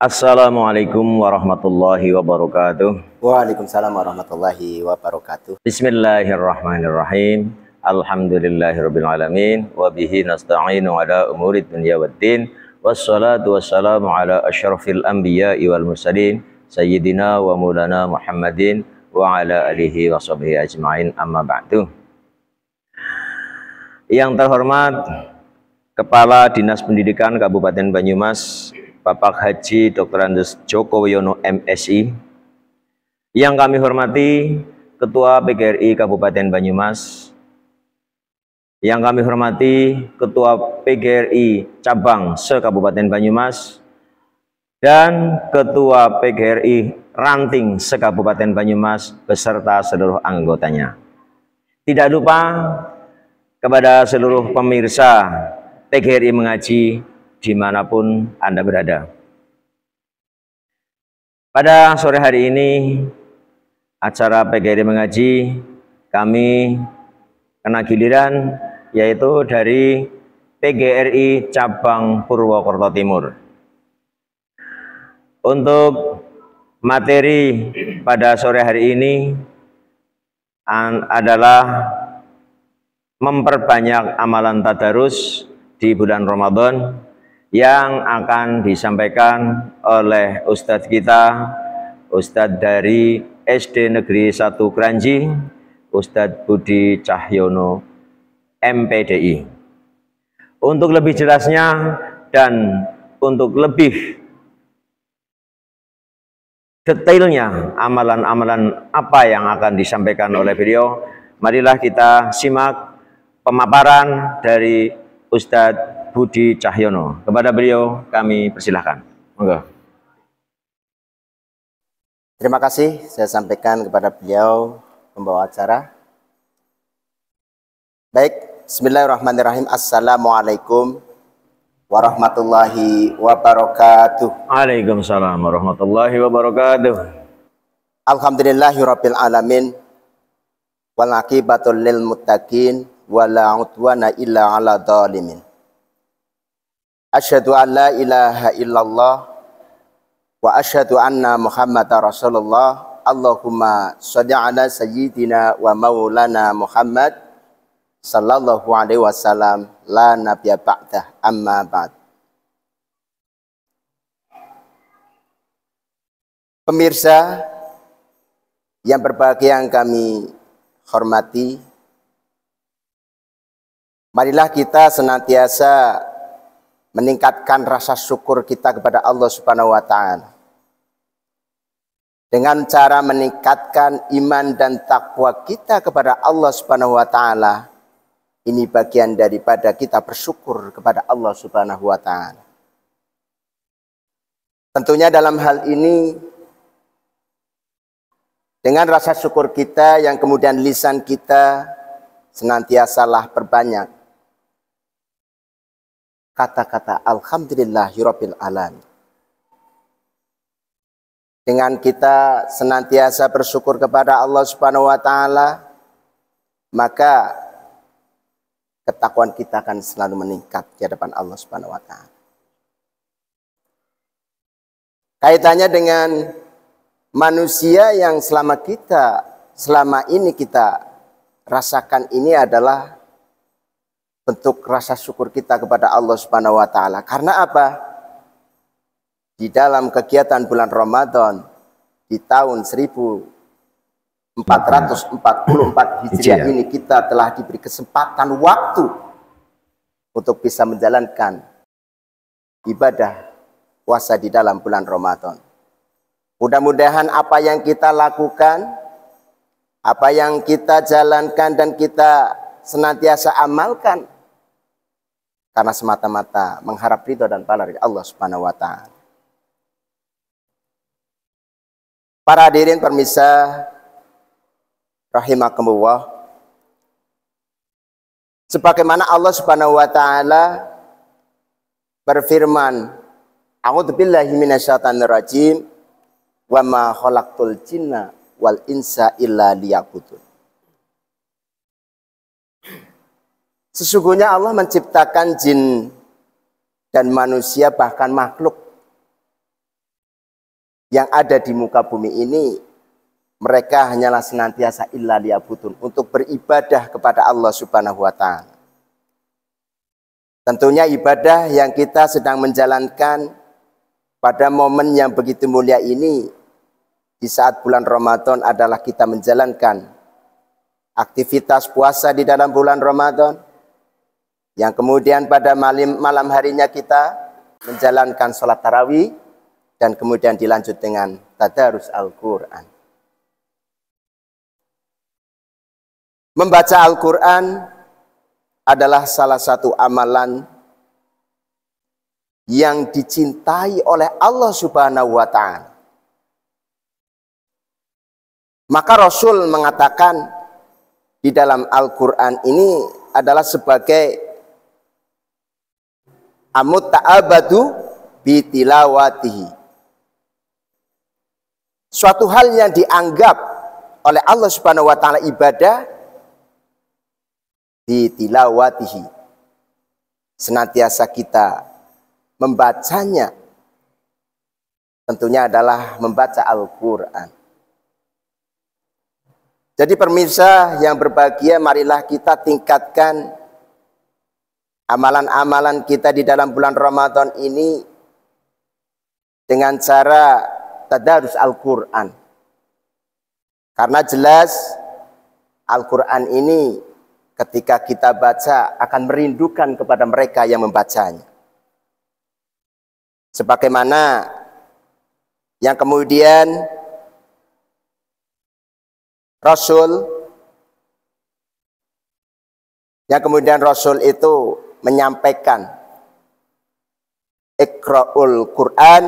Assalamualaikum warahmatullahi wabarakatuh. Waalaikumsalam warahmatullahi wabarakatuh. Bismillahirrahmanirrahim. Alhamdulillahirabbil alamin wa bihi nasta'inu ala umurid dunya waddin. Wassalatu wassalamu ala asyrafil anbiya'i wal mursalin sayyidina wa maulana Muhammadin wa ala alihi wa sahbihi ajmain, amma ba'du. Yang terhormat Kepala Dinas Pendidikan Kabupaten Banyumas, Bapak Haji Dr. Andes Joko Wiono MSI, yang kami hormati Ketua PGRI Kabupaten Banyumas, yang kami hormati Ketua PGRI Cabang se-Kabupaten Banyumas, dan Ketua PGRI Ranting se-Kabupaten Banyumas beserta seluruh anggotanya. Tidak lupa kepada seluruh pemirsa PGRI Mengaji dimanapun Anda berada. Pada sore hari ini, acara PGRI Mengaji kami kena giliran, yaitu dari PGRI Cabang Purwokerto Timur. Untuk materi pada sore hari ini adalah memperbanyak amalan tadarus di bulan Ramadan, yang akan disampaikan oleh Ustadz kita, Ustadz dari SD Negeri 1 Kranji, Ustadz Budi Cahyono MPDI. Untuk lebih jelasnya dan untuk lebih detailnya amalan-amalan apa yang akan disampaikan oleh beliau, marilah kita simak pemaparan dari Ustadz Budi Cahyono. Kepada beliau kami persilahkan. Monggo. Terima kasih saya sampaikan kepada beliau pembawa acara. Baik, bismillahirrahmanirrahim. Assalamualaikum warahmatullahi wabarakatuh. Waalaikumsalam warahmatullahi wabarakatuh. Alhamdulillahirabbil alamin wal aqibatul lil muttaqin wala udwana illa 'alal zalimin. Asyhadu an la ilaha illallah wa asyhadu anna Muhammadar Rasulullah. Allahumma shalli ala sayyidina wa maulana Muhammad sallallahu alaihi wasallam, la nabiyya ba'dah, amma ba'd. Pemirsa yang berbahagia yang kami hormati, marilah kita senantiasa meningkatkan rasa syukur kita kepada Allah Subhanahu wa Ta'ala dengan cara meningkatkan iman dan takwa kita kepada Allah Subhanahu wa Ta'ala. Ini bagian daripada kita bersyukur kepada Allah Subhanahu wa Ta'ala. Tentunya dalam hal ini, dengan rasa syukur kita yang kemudian lisan kita senantiasalah perbanyak kata-kata alhamdulillahirabbil alamin. Dengan kita senantiasa bersyukur kepada Allah Subhanahu wa Ta'ala, maka ketakwaan kita akan selalu meningkat di hadapan Allah Subhanahu wa Ta'ala. Kaitannya dengan manusia yang selama ini kita rasakan ini adalah bentuk rasa syukur kita kepada Allah Subhanahu wa Ta'ala. Karena apa? Di dalam kegiatan bulan Ramadan di tahun 1444 Hijriah ini, kita telah diberi kesempatan waktu untuk bisa menjalankan ibadah puasa di dalam bulan Ramadan. Mudah-mudahan apa yang kita lakukan, apa yang kita jalankan dan kita senantiasa amalkan karena semata-mata mengharap ridho dan pahala dari Allah Subhanahu wa Ta'ala. Para hadirin pemirsa rahimakumullah, Sebagaimana Allah Subhanahu wa taala berfirman, A'udzubillahi minasyaitonir rajim, wa ma khalaqtul jinna wal insa illa liya'budun. Sesungguhnya Allah menciptakan jin dan manusia, bahkan makhluk yang ada di muka bumi ini, mereka hanyalah senantiasa illa liya'budun, untuk beribadah kepada Allah Subhanahu wa taala. Tentunya ibadah yang kita sedang menjalankan pada momen yang begitu mulia ini, di saat bulan Ramadan, adalah kita menjalankan aktivitas puasa di dalam bulan Ramadan, yang kemudian pada malam harinya kita menjalankan sholat tarawih, dan kemudian dilanjut dengan tadarus Al-Quran. Membaca Al-Quran adalah salah satu amalan yang dicintai oleh Allah Subhanahu wa ta'ala. Maka Rasul mengatakan di dalam Al-Quran ini adalah sebagai amut ta'abadu bitilawatihi, suatu hal yang dianggap oleh Allah Subhanahu wa ta'ala ibadah, bitilawatihi, senantiasa kita membacanya, tentunya adalah membaca Al-Quran. Jadi pemirsa yang berbahagia, marilah kita tingkatkan amalan-amalan kita di dalam bulan Ramadan ini dengan cara tadarus Al-Quran. Karena jelas Al-Quran ini ketika kita baca akan merindukan kepada mereka yang membacanya. Sebagaimana yang kemudian Rasul itu menyampaikan, Iqra'ul Quran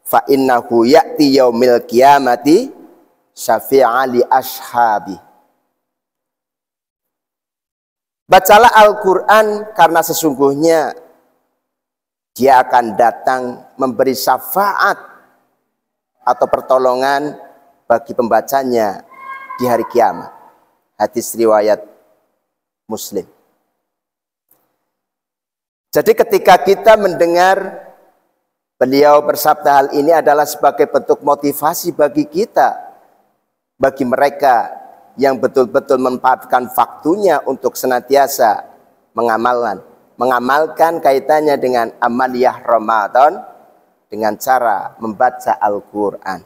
fa innahu ya'ti yaumil qiyamati syafi'a li ashabi. Bacalah Al-Quran karena sesungguhnya dia akan datang memberi syafaat atau pertolongan bagi pembacanya di hari kiamat. Hadis riwayat Muslim. Jadi ketika kita mendengar beliau bersabda, hal ini adalah sebagai bentuk motivasi bagi kita, bagi mereka yang betul-betul memanfaatkan waktunya untuk senantiasa mengamalkan kaitannya dengan amaliyah Ramadan dengan cara membaca Al-Quran.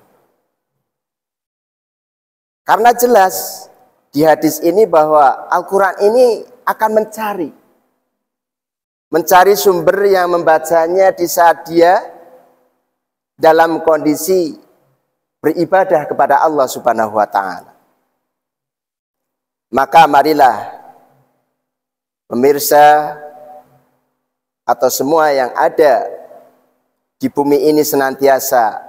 Karena jelas di hadis ini bahwa Al-Quran ini akan mencari sumber yang membacanya di saat dia dalam kondisi beribadah kepada Allah Subhanahu wa ta'ala. Maka marilah pemirsa atau semua yang ada di bumi ini senantiasa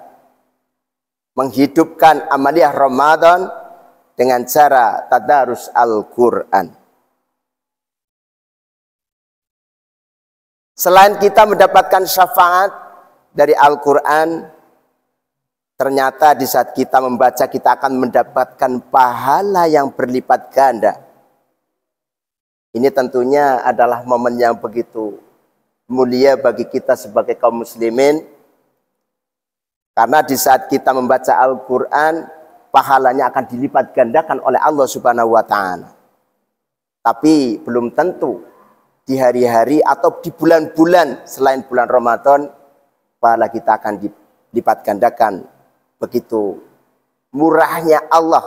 menghidupkan amaliyah Ramadan dengan cara tadarus Al-Quran. Selain kita mendapatkan syafaat dari Al-Quran, ternyata di saat kita membaca kita akan mendapatkan pahala yang berlipat ganda. Ini tentunya adalah momen yang begitu mulia bagi kita sebagai kaum muslimin. Karena di saat kita membaca Al-Quran, pahalanya akan dilipat gandakan oleh Allah Subhanahu wa ta'ala. Tapi belum tentu di hari-hari atau di bulan-bulan selain bulan Ramadan, pahala kita akan dilipat gandakan. Begitu murahnya Allah,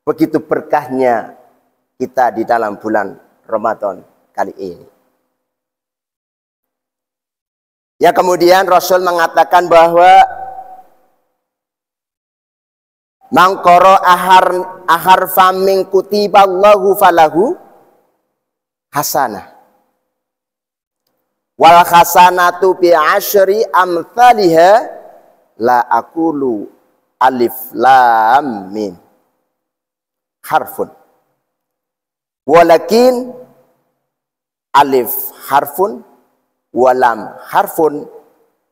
begitu berkahnya kita di dalam bulan Ramadan kali ini. Ya, kemudian Rasul mengatakan bahwa mangkoro ahar faming kutiballahu falahu hasanah wal hasanatu bi asyri amthaliha la aqulu alif lam mim harfun walakin alif harfun, walam harfun,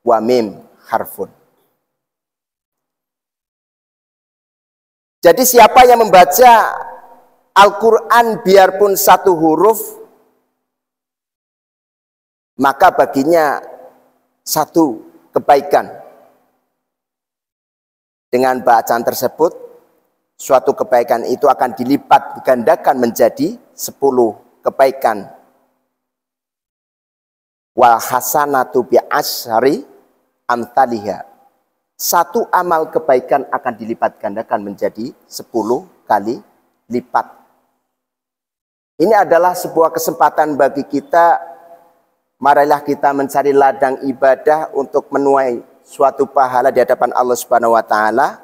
wa mim harfun. Jadi siapa yang membaca Al-Quran biarpun satu huruf, maka baginya satu kebaikan. Dengan bacaan tersebut, suatu kebaikan itu akan dilipat gandakan menjadi 10 kebaikan. Wal hasanatu bi asyri amthaliha. Satu amal kebaikan akan dilipat gandakan menjadi 10 kali lipat. Ini adalah sebuah kesempatan bagi kita. Marilah kita mencari ladang ibadah untuk menuai suatu pahala di hadapan Allah Subhanahu wa taala.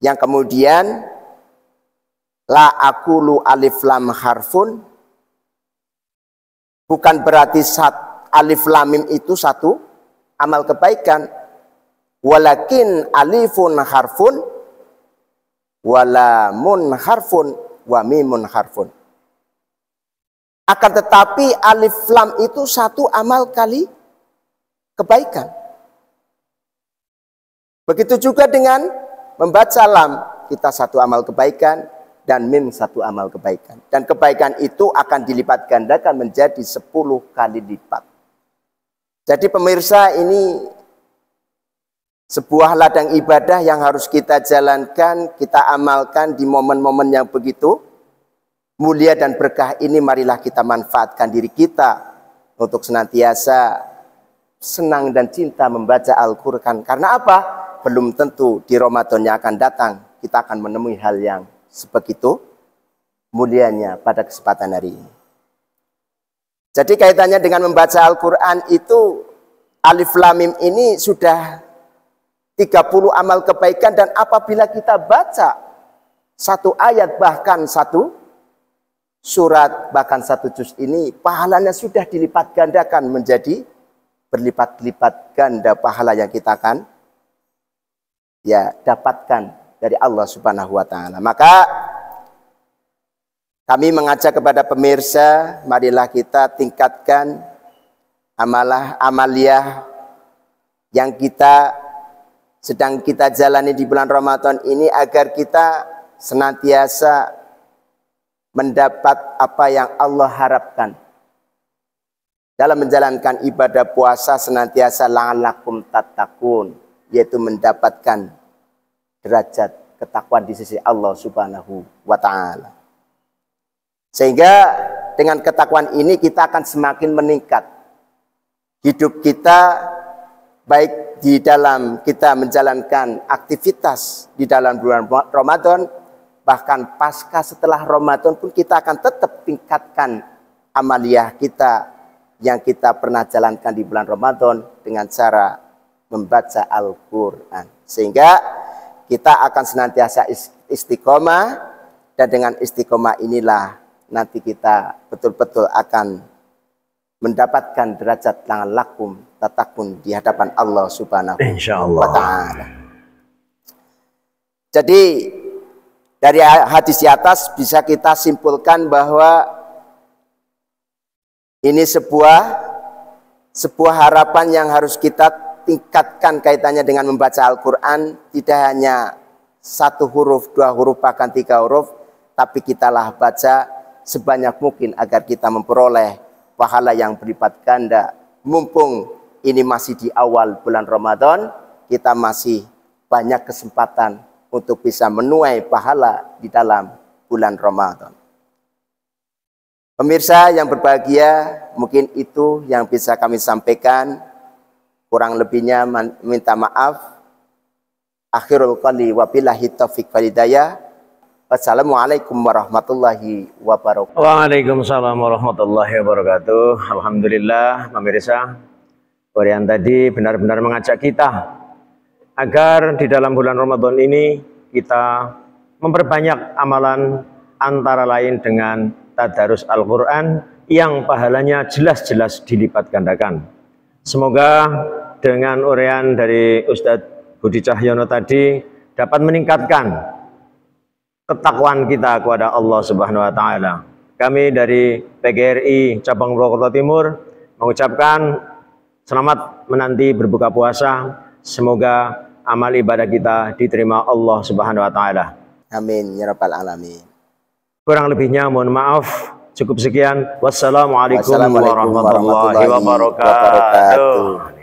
Yang kemudian la aqulu alif lam harfun, bukan berarti alif lam mim itu satu amal kebaikan. Walakin alifun harfun, walamun harfun, wa mimun harfun. Akan tetapi alif lam itu satu amal kali kebaikan. Begitu juga dengan membaca lam, kita satu amal kebaikan, dan mim satu amal kebaikan. Dan kebaikan itu akan dilipat gandakan menjadi 10 kali lipat. Jadi pemirsa, ini sebuah ladang ibadah yang harus kita jalankan, kita amalkan di momen-momen yang begitu mulia dan berkah ini. Marilah kita manfaatkan diri kita untuk senantiasa senang dan cinta membaca Al-Quran. Karena apa? Belum tentu di Ramadan yang akan datang kita akan menemui hal yang sebegitu mulianya pada kesempatan hari ini. Jadi kaitannya dengan membaca Al-Quran itu, alif lam mim ini sudah 30 amal kebaikan, dan apabila kita baca satu ayat, bahkan satu surat, bahkan satu juz ini, pahalanya sudah dilipat gandakan menjadi berlipat-lipat ganda pahala yang kita akan dapatkan dari Allah Subhanahu wa taala. Maka kami mengajak kepada pemirsa, marilah kita tingkatkan amaliyah yang sedang kita jalani di bulan Ramadan ini, agar kita senantiasa mendapat apa yang Allah harapkan dalam menjalankan ibadah puasa, senantiasa la'allakum tattaqun, yaitu mendapatkan derajat ketakwaan di sisi Allah Subhanahu wa taala. Sehingga dengan ketakwaan ini kita akan semakin meningkat hidup kita, baik di dalam kita menjalankan aktivitas di dalam bulan Ramadan, bahkan pasca setelah Ramadan pun kita akan tetap tingkatkan amaliyah kita yang kita pernah jalankan di bulan Ramadan dengan cara membaca Al-Quran. Sehingga kita akan senantiasa istiqomah, dan dengan istiqomah inilah nanti kita betul-betul akan mendapatkan derajat la'allakum tattaqun di hadapan Allah Subhanahu wa taala. Jadi dari hadis di atas bisa kita simpulkan bahwa ini sebuah harapan yang harus kita tingkatkan kaitannya dengan membaca Al-Quran. Tidak hanya satu huruf, 2 huruf, bahkan 3 huruf, tapi kitalah baca sebanyak mungkin agar kita memperoleh pahala yang berlipat ganda. Mumpung ini masih di awal bulan Ramadan, kita masih banyak kesempatan untuk bisa menuai pahala di dalam bulan Ramadan. Pemirsa yang berbahagia, mungkin itu yang bisa kami sampaikan. Kurang lebihnya minta maaf. Akhirul qali wa billahi taufiq wal hidayah. Wassalamualaikum warahmatullahi wabarakatuh. Waalaikumsalam warahmatullahi wabarakatuh. Alhamdulillah, pemirsa, Korean tadi benar-benar mengajak kita agar di dalam bulan Ramadan ini kita memperbanyak amalan, antara lain dengan tadarus Al-Quran yang pahalanya jelas-jelas dilipat gandakan. Semoga dengan uraian dari Ustadz Budi Cahyono tadi dapat meningkatkan ketakwaan kita kepada Allah Subhanahu wa taala, kami dari PGRI Cabang Purwokerto Timur mengucapkan selamat menanti berbuka puasa. Semoga amal ibadah kita diterima Allah Subhanahu wa taala. Amin ya rabbal alamin. Kurang lebihnya mohon maaf. Cukup sekian. Wassalamualaikum warahmatullahi wabarakatuh.